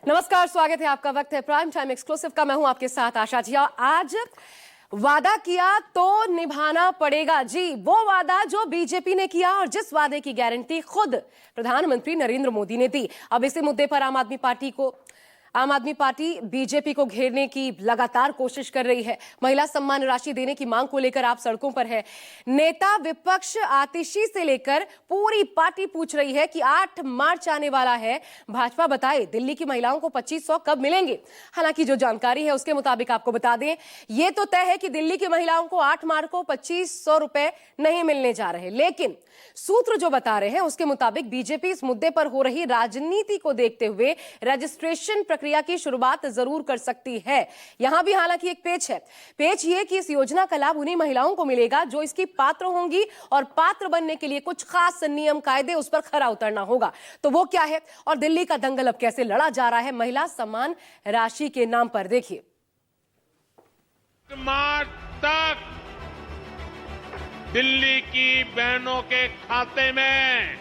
नमस्कार, स्वागत है आपका। वक्त है प्राइम टाइम एक्सक्लूसिव का। मैं हूं आपके साथ आशा जी। आज वादा किया तो निभाना पड़ेगा जी, वो वादा जो बीजेपी ने किया और जिस वादे की गारंटी खुद प्रधानमंत्री नरेंद्र मोदी ने दी। अब इसी मुद्दे पर आम आदमी पार्टी बीजेपी को घेरने की लगातार कोशिश कर रही है। महिला सम्मान राशि देने की मांग को लेकर आप सड़कों पर है। नेता विपक्ष आतिशी से लेकर पूरी पार्टी पूछ रही है कि 8 मार्च आने वाला है, भाजपा बताए दिल्ली की महिलाओं को 2500 कब मिलेंगे। हालांकि जो जानकारी है उसके मुताबिक आपको बता दें, ये तो तय है कि दिल्ली की महिलाओं को 8 मार्च को 2500 रुपए नहीं मिलने जा रहे, लेकिन सूत्र जो बता रहे हैं उसके मुताबिक बीजेपी इस मुद्दे पर हो रही राजनीति को देखते हुए रजिस्ट्रेशन प्रक्रिया की शुरुआत जरूर कर सकती है। यहां भी हालांकि एक पेच है। पेच ये कि इस योजना का लाभ उन्हीं महिलाओं को मिलेगा जो इसकी पात्र होंगी, और पात्र बनने के लिए कुछ खास नियम कायदे उस पर खरा उतरना होगा। तो वो क्या है और दिल्ली का दंगल अब कैसे लड़ा जा रहा है महिला सम्मान राशि के नाम पर, देखिए। मार्च तक दिल्ली की बहनों के खाते में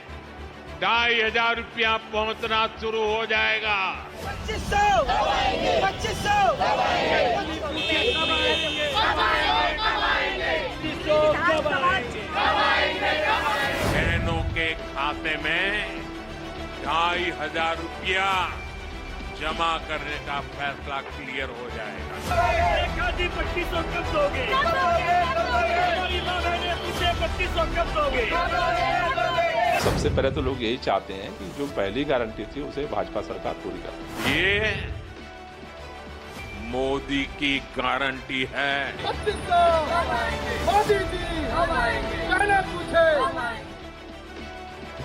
2500 रुपया पहुंचना शुरू हो जाएगा। 2500 बहनों के खाते में 2500 रुपया जमा करने का फैसला क्लियर हो जाएगा। 2500 कब दोगे? 2500 कब दोगे? सबसे पहले तो लोग यही चाहते हैं कि जो पहली गारंटी थी उसे भाजपा सरकार पूरी करे। ये मोदी की गारंटी है। 2500 मोदी जी कहना पूछे।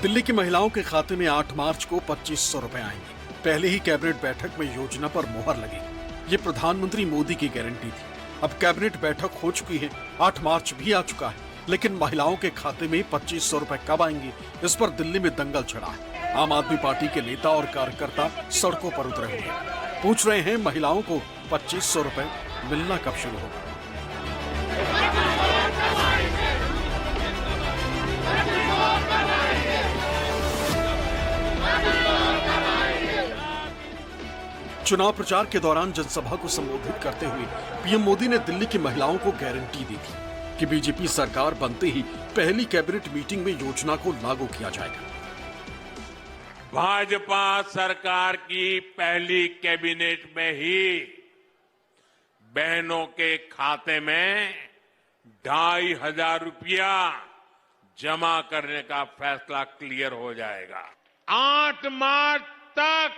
दिल्ली की महिलाओं के खाते में 8 मार्च को 2500 रुपए आएंगे। पहले ही कैबिनेट बैठक में योजना पर मुहर लगी। ये प्रधानमंत्री मोदी की गारंटी थी। अब कैबिनेट बैठक हो चुकी है, 8 मार्च भी आ चुका है, लेकिन महिलाओं के खाते में 2500 रुपए कब आएंगे, इस पर दिल्ली में दंगल छिड़ा है। आम आदमी पार्टी के नेता और कार्यकर्ता सड़कों पर उतरे हुए हैं। पूछ रहे हैं महिलाओं को 2500 रुपए मिलना कब शुरू होगा। चुनाव प्रचार के दौरान जनसभा को संबोधित करते हुए पीएम मोदी ने दिल्ली की महिलाओं को गारंटी दी थी कि बीजेपी सरकार बनते ही पहली कैबिनेट मीटिंग में योजना को लागू किया जाएगा। भाजपा सरकार की पहली कैबिनेट में ही बहनों के खाते में 2500 रुपया जमा करने का फैसला क्लियर हो जाएगा। 8 मार्च तक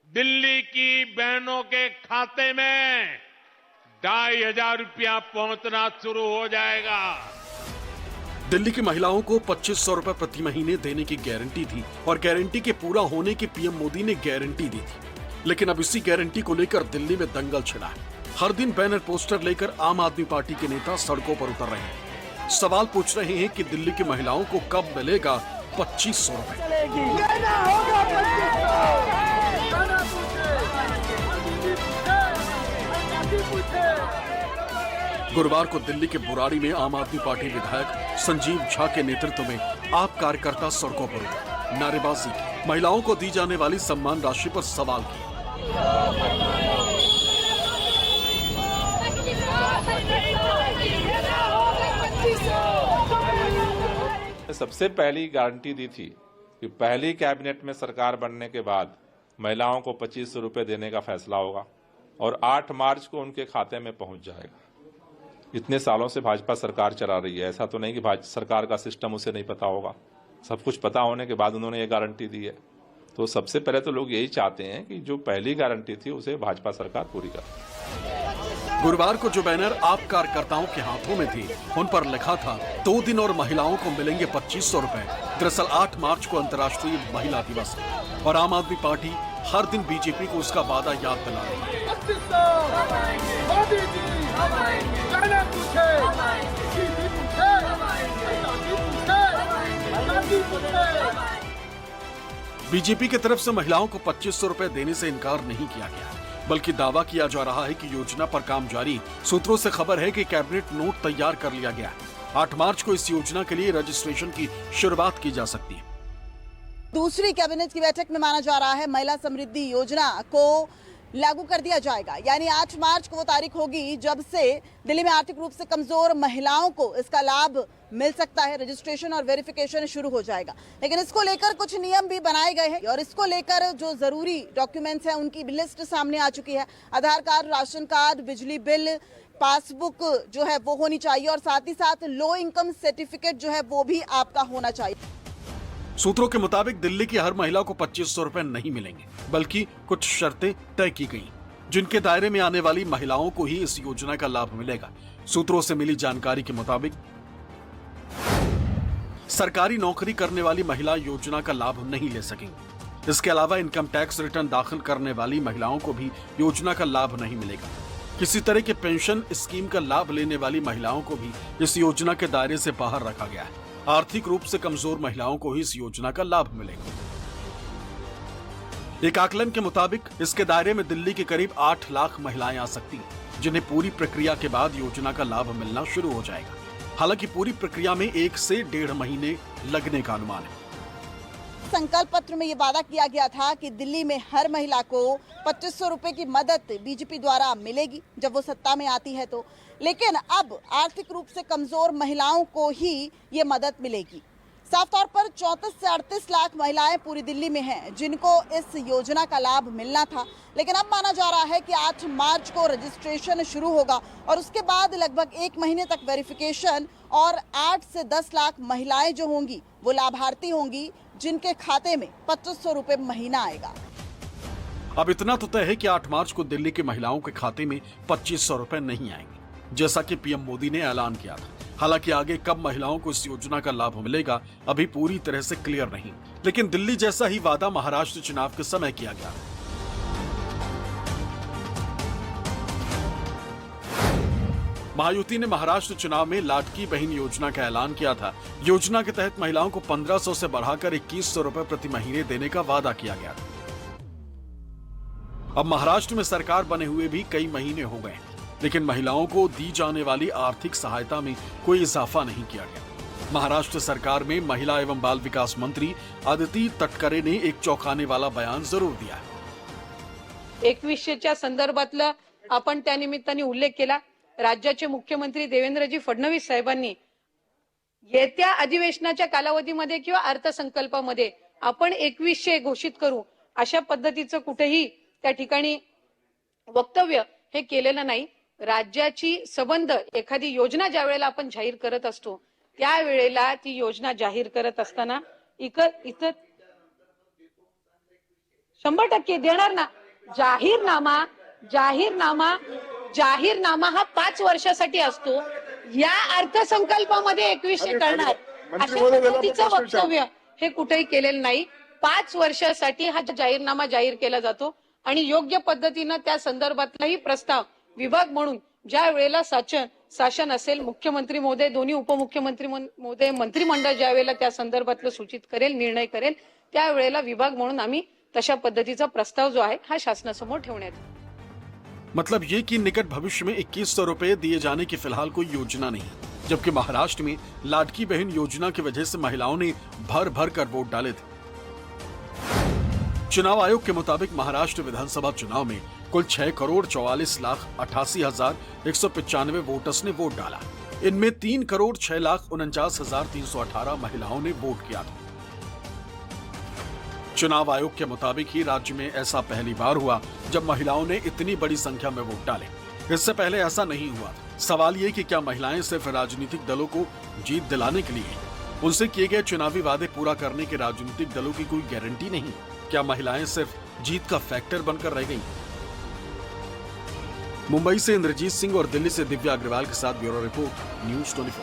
दिल्ली की बहनों के खाते में 2500 रुपया पहुंचना शुरू हो जाएगा। दिल्ली की महिलाओं को 2500 रुपए प्रति महीने देने की गारंटी थी और गारंटी के पूरा होने की पीएम मोदी ने गारंटी दी थी। लेकिन अब इसी गारंटी को लेकर दिल्ली में दंगल छिड़ा है। हर दिन बैनर पोस्टर लेकर आम आदमी पार्टी के नेता सड़कों पर उतर रहे हैं। सवाल पूछ रहे हैं कि दिल्ली की महिलाओं को कब मिलेगा 2500 रुपए। गुरुवार को दिल्ली के बुराड़ी में आम आदमी पार्टी विधायक संजीव झा के नेतृत्व में आप कार्यकर्ता सड़कों पर उतरे, नारेबाजी की, महिलाओं को दी जाने वाली सम्मान राशि पर सवाल किए। सबसे पहली गारंटी दी थी कि पहली कैबिनेट में सरकार बनने के बाद महिलाओं को 2500 रुपए देने का फैसला होगा और 8 मार्च को उनके खाते में पहुंच जाएगा। इतने सालों से भाजपा सरकार चला रही है, ऐसा तो नहीं कि भाजपा सरकार का सिस्टम उसे नहीं पता होगा। सब कुछ पता होने के बाद उन्होंने ये गारंटी दी है। तो सबसे पहले तो लोग यही चाहते हैं कि जो पहली गारंटी थी उसे भाजपा सरकार पूरी करे। गुरुवार को जो बैनर आप कार्यकर्ताओं के हाथों में थे, उन पर लिखा था 2 दिन और महिलाओं को मिलेंगे 2500 रुपए। दरअसल 8 मार्च को अंतर्राष्ट्रीय महिला दिवस है और आम आदमी पार्टी हर दिन बीजेपी को उसका वादा याद दिला रही है। बीजेपी की तरफ से महिलाओं को 2500 रुपए देने से इनकार नहीं किया गया, बल्कि दावा किया जा रहा है कि योजना पर काम जारी। सूत्रों से खबर है कि कैबिनेट नोट तैयार कर लिया गया है। 8 मार्च को इस योजना के लिए रजिस्ट्रेशन की शुरुआत की जा सकती है। दूसरी कैबिनेट की बैठक में माना जा रहा है महिला समृद्धि योजना को लागू कर दिया जाएगा। यानी 8 मार्च को वो तारीख होगी जब से दिल्ली में आर्थिक रूप से कमजोर महिलाओं को इसका लाभ मिल सकता है। रजिस्ट्रेशन और वेरिफिकेशन शुरू हो जाएगा, लेकिन इसको लेकर कुछ नियम भी बनाए गए हैं और इसको लेकर जो जरूरी डॉक्यूमेंट्स हैं उनकी लिस्ट सामने आ चुकी है। आधार कार्ड, राशन कार्ड, बिजली बिल, पासबुक जो है वो होनी चाहिए और साथ ही साथ लो इनकम सर्टिफिकेट जो है वो भी आपका होना चाहिए। सूत्रों के मुताबिक दिल्ली की हर महिला को 2500 रुपए नहीं मिलेंगे, बल्कि कुछ शर्तें तय की गई जिनके दायरे में आने वाली महिलाओं को ही इस योजना का लाभ मिलेगा। सूत्रों से मिली जानकारी के मुताबिक सरकारी नौकरी करने वाली महिला योजना का लाभ नहीं ले सकेंगी। इसके अलावा इनकम टैक्स रिटर्न दाखिल करने वाली महिलाओं को भी योजना का लाभ नहीं मिलेगा। किसी तरह के पेंशन स्कीम का लाभ लेने वाली महिलाओं को भी इस योजना के दायरे से बाहर रखा गया है। आर्थिक रूप से कमजोर महिलाओं को ही इस योजना का लाभ मिलेगा। एक आकलन के मुताबिक इसके दायरे में दिल्ली के करीब 8 लाख महिलाएं आ सकती हैं, जिन्हें पूरी प्रक्रिया के बाद योजना का लाभ मिलना शुरू हो जाएगा। हालांकि पूरी प्रक्रिया में 1 से 1.5 महीने लगने का अनुमान है। संकल्प पत्र में ये वादा किया गया था कि दिल्ली में हर महिला को 2500 रुपए की मदद बीजेपी द्वारा मिलेगी जब वो सत्ता में आती है तो, लेकिन अब आर्थिक रूप से कमजोर महिलाओं को ही ये मदद मिलेगी। साफ तौर पर 34 से 38 लाख महिलाएं पूरी दिल्ली में हैं जिनको इस योजना का लाभ मिलना था, लेकिन अब माना जा रहा है कि 8 मार्च को रजिस्ट्रेशन शुरू होगा और उसके बाद लगभग 1 महीने तक वेरिफिकेशन और 8 से 10 लाख महिलाएं जो होंगी वो लाभार्थी होंगी जिनके खाते में 2500 रुपए महीना आएगा। अब इतना तो तय है कि 8 मार्च को दिल्ली की महिलाओं के खाते में 2500 रुपए नहीं आएंगे, जैसा कि पीएम मोदी ने ऐलान किया था। हालांकि आगे कब महिलाओं को इस योजना का लाभ मिलेगा अभी पूरी तरह से क्लियर नहीं, लेकिन दिल्ली जैसा ही वादा महाराष्ट्र चुनाव के समय किया गया। महायुति ने महाराष्ट्र चुनाव में लाडकी बहन योजना का ऐलान किया था। योजना के तहत महिलाओं को 1500 से बढ़ाकर 2100 रुपए प्रति महीने देने का वादा किया गया था। अब महाराष्ट्र में सरकार बने हुए भी कई महीने हो गए, लेकिन महिलाओं को दी जाने वाली आर्थिक सहायता में कोई इजाफा नहीं किया गया। महाराष्ट्र सरकार में महिला एवं बाल विकास मंत्री आदिती तटकरे ने एक चौंकाने वाला बयान जरूर दिया है। 2100च्या संदर्भातला आपण त्या निमित्ताने उल्लेख केला। राज्याचे मुख्यमंत्री देवेंद्रजी फडणवीस साहेबांनी येत्या अधिवेशनाच्या कालावधीमध्ये किंवा अर्थसंकल्पामध्ये आपण 2100 घोषित करू अशा पद्धतीचं कुठेही त्या ठिकाणी वक्तव्य हे केलेलं नाही। राज्याची संबंध एखादी योजना ज्या वेळेला आपण जाहीर करत असतो त्यावेळेला ती योजना जाहीर करत असताना इथं 100% देणार ना। जाहीरनामा हा 5 वर्षासाठी असतो। या अर्थसंकल्पामध्ये 2100 करणार अशा पद्धतीचं वक्तव्य हे कुठेही केलेलं नाही। 5 वर्षासाठी हा जाहीरनामा जाहीर केला जातो आणि योग्य पद्धतीने त्या संदर्भातलाही प्रस्ताव विभाग म्हणून ज्या वेळेला शासन असेल, मुख्यमंत्री महोदय, दोन्ही उपमुख्यमंत्री महोदय, मंत्रिमंडळ ज्या वेळेला त्या संदर्भातलं सूचित करेल, निर्णय करेल, त्या वेळेला विभाग म्हणून आम्ही तशा पद्धतीचा प्रस्ताव जो आहे हा शासनासमोर ठेवण्यात येईल। मतलब ये कि निकट भविष्य में 2100 रुपए दिए जाने की फिलहाल कोई योजना नहीं, जबकि महाराष्ट्र में लाडकी बहन योजना की वजह से महिलाओं ने भर भर कर वोट डाले थे। चुनाव आयोग के मुताबिक महाराष्ट्र विधानसभा चुनाव में कुल 6,44,88,195 वोटर्स ने वोट डाला। इनमें 3,06,49,318 महिलाओं ने वोट किया था। चुनाव आयोग के मुताबिक ही राज्य में ऐसा पहली बार हुआ जब महिलाओं ने इतनी बड़ी संख्या में वोट डाले। इससे पहले ऐसा नहीं हुआ था। सवाल ये कि क्या महिलाएं सिर्फ राजनीतिक दलों को जीत दिलाने के लिए उनसे किए गए चुनावी वादे पूरा करने के राजनीतिक दलों की कोई गारंटी नहीं? क्या महिलाएं सिर्फ जीत का फैक्टर बनकर रह गईं? मुंबई से इंद्रजीत सिंह और दिल्ली से दिव्या अग्रवाल के साथ ब्यूरो रिपोर्ट, न्यूज़ 24।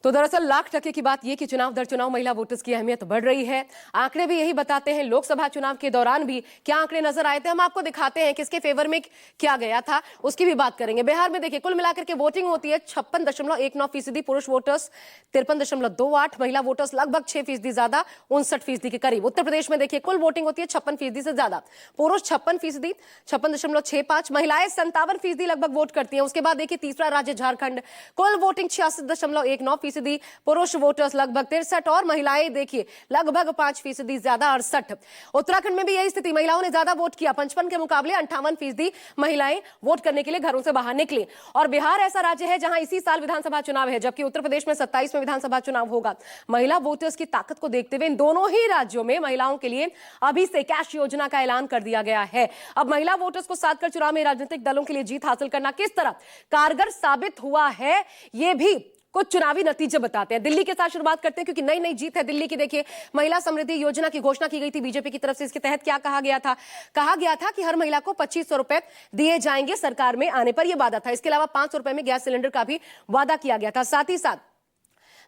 तो दरअसल लाख टके की बात यह कि चुनाव दर चुनाव महिला वोटर्स की अहमियत बढ़ रही है। आंकड़े भी यही बताते हैं। लोकसभा चुनाव के दौरान भी क्या आंकड़े नजर आए थे, हम आपको दिखाते हैं किसके फेवर में क्या गया था, उसकी भी बात करेंगे। बिहार में देखिए, कुल मिलाकर के वोटिंग होती है 56.19% पुरुष वोटर्स, 53.28 महिला वोटर्स, लगभग 6% ज्यादा, 59% के करीब। उत्तर प्रदेश में देखिए, कुल वोटिंग होती है 56% से ज्यादा, पुरुष 56%, 56.65, महिलाएं 57% लगभग वोट करती हैं। उसके बाद देखिए तीसरा राज्य झारखंड, कुल वोटिंग 66.19%, 5% पुरुष वोटर्स लगभग 63 और महिलाएं देखिए लगभग 5% ज्यादा 68। उत्तराखंड में भी यही स्थिति, महिलाओं ने ज्यादा वोट किया, 55 के मुकाबले 58% महिलाएं वोट करने के लिए घरों से बाहर निकली। और बिहार ऐसा राज्य है जहां इसी साल विधानसभा चुनाव है, जबकि उत्तर प्रदेश में 27 में विधानसभा चुनाव होगा। महिला वोटर्स की ताकत को देखते हुए इन दोनों ही राज्यों में महिलाओं के लिए अभी से कैश योजना का ऐलान कर दिया गया है। अब महिला वोटर्स को साथ कर चुनाव में राजनीतिक दलों के लिए जीत हासिल करना किस तरह कारगर साबित हुआ है, यह भी कुछ चुनावी नतीजे बताते हैं। दिल्ली के साथ शुरुआत करते हैं क्योंकि नई नई जीत है दिल्ली की। देखिए, महिला समृद्धि योजना की घोषणा की गई थी बीजेपी की तरफ से। इसके तहत क्या कहा गया था? कहा गया था कि हर महिला को 2500 रुपए दिए जाएंगे सरकार में आने पर, यह वादा था। इसके अलावा 500 रुपए में गैस सिलेंडर का भी वादा किया गया था। साथ ही साथ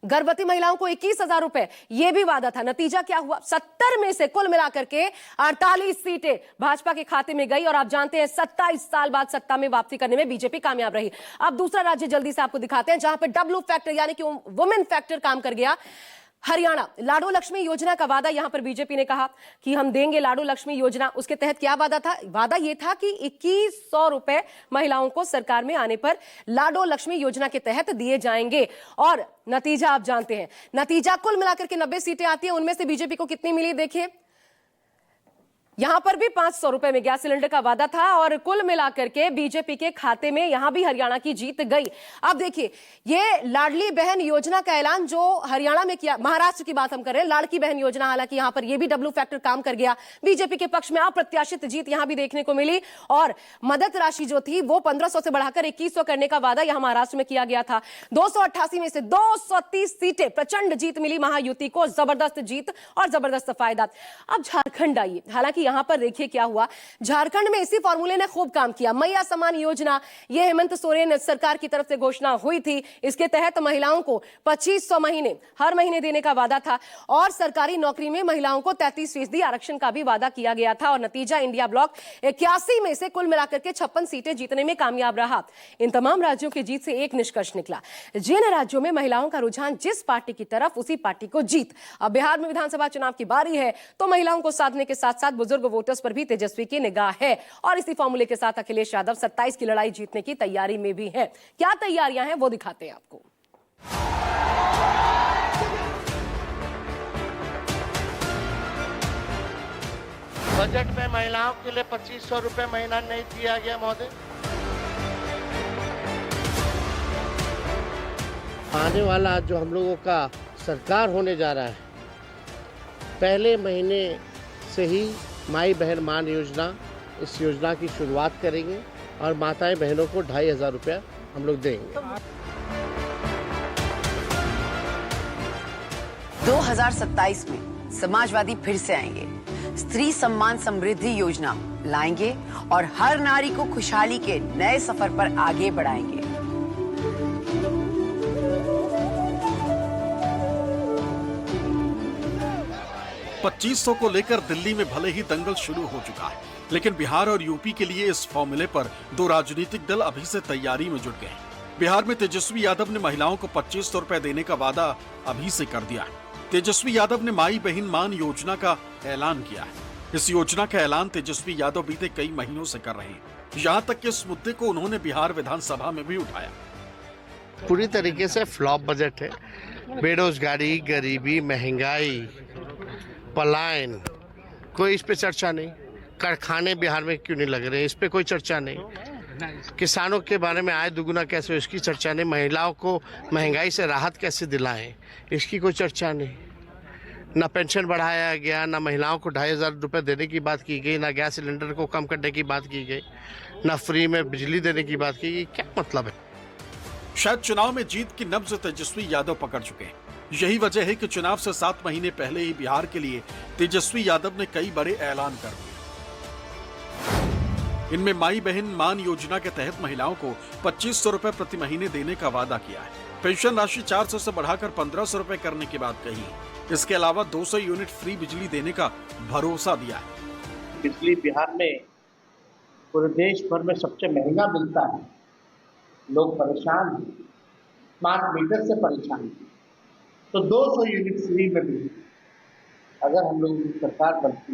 गर्भवती महिलाओं को 21,000 रुपए, यह भी वादा था। नतीजा क्या हुआ? 70 में से कुल मिलाकर के 48 सीटें भाजपा के खाते में गई और आप जानते हैं 27 साल बाद सत्ता में वापसी करने में बीजेपी कामयाब रही। अब दूसरा राज्य जल्दी से आपको दिखाते हैं जहां पे डब्ल्यू फैक्टर यानी कि वुमेन फैक्टर काम कर गया। हरियाणा, लाडो लक्ष्मी योजना का वादा यहां पर बीजेपी ने कहा कि हम देंगे लाडो लक्ष्मी योजना। उसके तहत क्या वादा था? वादा यह था कि 2100 रुपए महिलाओं को सरकार में आने पर लाडो लक्ष्मी योजना के तहत दिए जाएंगे। और नतीजा आप जानते हैं, नतीजा कुल मिलाकर के 90 सीटें आती हैं, उनमें से बीजेपी को कितनी मिली? देखिए, यहां पर भी 500 रुपए में गैस सिलेंडर का वादा था और कुल मिलाकर के बीजेपी के खाते में यहां भी हरियाणा की जीत गई। अब देखिए, ये लाडली बहन योजना का ऐलान जो हरियाणा में किया, महाराष्ट्र की बात हम कर रहे हैं, लाड़की बहन योजना, हालांकि यहां पर यह भी डब्ल्यू फैक्टर काम कर गया। बीजेपी के पक्ष में अप्रत्याशित जीत यहां भी देखने को मिली और मदद राशि जो थी वो 1500 से बढ़ाकर 2100 करने का वादा यहां महाराष्ट्र में किया गया था। 288 में से 230 सीटें, प्रचंड जीत मिली महायुति को, जबरदस्त जीत और जबरदस्त फायदा। अब झारखंड आइए, हालांकि यहां पर देखिए क्या हुआ। झारखंड में इसी फॉर्मूले ने खूब काम किया। मैया समान योजना, यह हेमंत सोरेन सरकार की तरफ से घोषणा हुई थी। इसके तहत महिलाओं को 2500 महीने हर महीने देने का वादा था और सरकारी नौकरी में महिलाओं को 33% आरक्षण का भी वादा किया गया था। और नतीजा, इंडिया ब्लॉक 81 में से कुल मिलाकर के 56 सीटें जीतने में कामयाब रहा। इन तमाम राज्यों की जीत से एक निष्कर्ष निकला, जिन राज्यों में महिलाओं का रुझान जिस पार्टी की तरफ, उसी पार्टी को जीत। अब बिहार में विधानसभा चुनाव की बारी है तो महिलाओं को साधने के साथ साथ बुजुर्ग वोटर्स पर भी तेजस्वी की निगाह है और इसी फॉर्मूले के साथ अखिलेश यादव 27 की लड़ाई जीतने की तैयारी में भी है। क्या तैयारियां हैं वो दिखाते हैं आपको। बजट में महिलाओं के लिए 2500 रुपए महीना नहीं दिया गया महोदय। आने वाला जो हम लोगों का सरकार होने जा रहा है, पहले महीने से ही माई बहन मान योजना, इस योजना की शुरुआत करेंगे और माताएं बहनों को 2500 रुपया हम लोग देंगे। 2027 में समाजवादी फिर से आएंगे, स्त्री सम्मान समृद्धि योजना लाएंगे और हर नारी को खुशहाली के नए सफर पर आगे बढ़ाएंगे। $2500 को लेकर दिल्ली में भले ही दंगल शुरू हो चुका है, लेकिन बिहार और यूपी के लिए इस फॉर्मूले पर दो राजनीतिक दल अभी से तैयारी में जुट गए हैं। बिहार में तेजस्वी यादव ने महिलाओं को 2500 रुपए देने का वादा अभी से कर दिया है। तेजस्वी यादव ने माई बहन मान योजना का ऐलान किया है। इस योजना का ऐलान तेजस्वी यादव बीते कई महीनों से कर रहे हैं। यहाँ तक कि इस मुद्दे को उन्होंने बिहार विधानसभा में भी उठाया। पूरी तरीके से फ्लॉप बजट है। बेरोजगारी, गरीबी, महंगाई, पलायन, कोई इस पे चर्चा नहीं। कारखाने बिहार में क्यों नहीं लग रहे, इस पे कोई चर्चा नहीं। किसानों के बारे में आय दुगुना कैसे, इसकी चर्चा नहीं। महिलाओं को महंगाई से राहत कैसे दिलाएं, इसकी कोई चर्चा नहीं। ना पेंशन बढ़ाया गया, ना महिलाओं को 2500 रुपये देने की बात की गई, ना गैस सिलेंडर को कम करने की बात की गई, ना फ्री में बिजली देने की बात की गई। क्या मतलब है? शायद चुनाव में जीत की नब्ज तेजस्वी यादव पकड़ चुके हैं। यही वजह है कि चुनाव से 7 महीने पहले ही बिहार के लिए तेजस्वी यादव ने कई बड़े ऐलान कर दिए। इनमें माई बहन मान योजना के तहत महिलाओं को 2500 रुपए प्रति महीने देने का वादा किया है। पेंशन राशि 400 से बढ़ाकर 1500 रुपए करने की बात कही है। इसके अलावा 200 यूनिट फ्री बिजली देने का भरोसा दिया है। बिजली बिहार में पूरे देश भर में सबसे महंगा मिलता है। लोग परेशान हैं, स्मार्ट मीटर से परेशान हैं। तो 200 यूनिट फ्री में भी अगर हम लोग सरकार बनती